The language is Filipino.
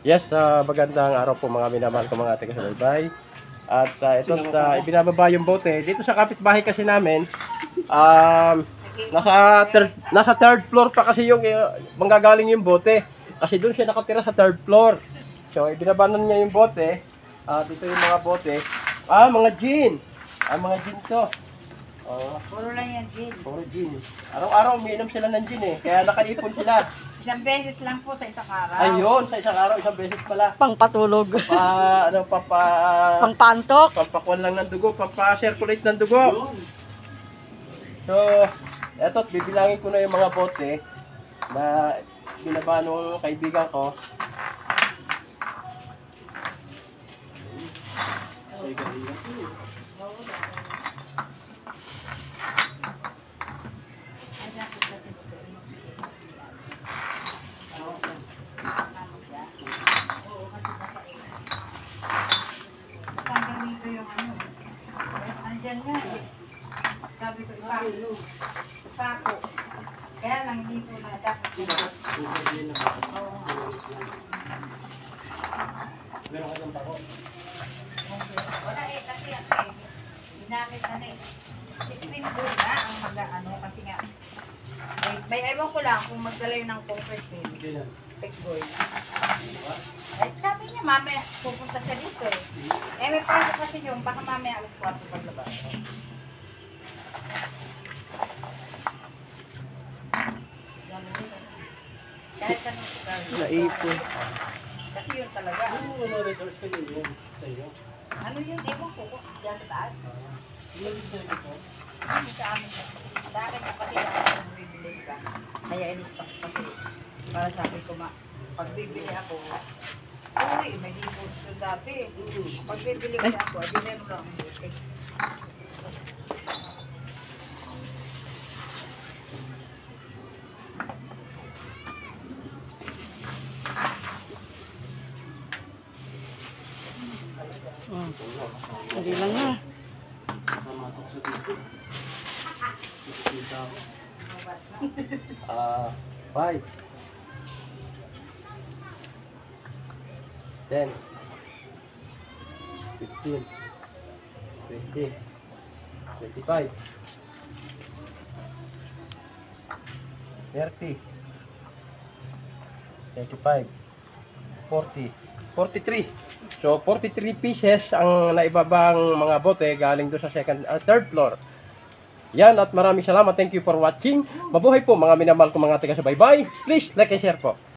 Yes, magandang araw po mga minamahal ko mga ate kasabay. At ito ibinababa yung bote. Dito sa kapitbahay kasi namin, nasa third floor pa kasi yung manggagaling yung bote. Kasi doon siya nakatira sa third floor. So, ibinabanan niya yung bote. Dito yung mga bote. Mga gin. Mga gin to. Puro lang yan, gin. Puro gin. Araw-araw umiinom sila ng gin eh. Kaya nakaipon sila. Isang beses lang po sa isang araw. Ayun, sa isang araw, isang beses pala. Pangpatulog. Pangpantok. Pampakuan lang ng dugo, pampa-circulate ng dugo. So, eto, bibilangin ko na yung mga bote na binaba nung kaibigan ko. Tanggalin ko yung ano. Andyan nga eh. Sabi ko, ipako. Kaya lang hindi po na dapat. Meron ka ng pako? Wala eh, kasi ginamit na eh. Sipin ko na ang mag-ano kasi nga. May ewan ko lang kung magdala yun ng comfort meal. Pekboy. Eh, sabi niya, mamaya pupunta siya dito eh. May pasok kasi yun, baka mamaya alas 4 paglabas. Kahit anong sugar. Naipon. Kasi yun talaga. Ano yun? Ewan ko. Diyan sa taas? Hindi sa amin. Sa akin kasi ako bibili ka. Kaya in-stock kasi. Para sabi ko pag bibili ako, uy, may deposit yun dati. Pag bibili ko ako, dinero lang ang butik. Hindi lang nga. Five. 10. 15. 20. 25. 30. 35. 40. 43. So 43 pieces ang naibabang mga bote galing doon sa third floor. Yan, at maraming salamat. Thank you for watching. Mabuhay po mga minamahal ko mga taga-subaybay. Please like and share po.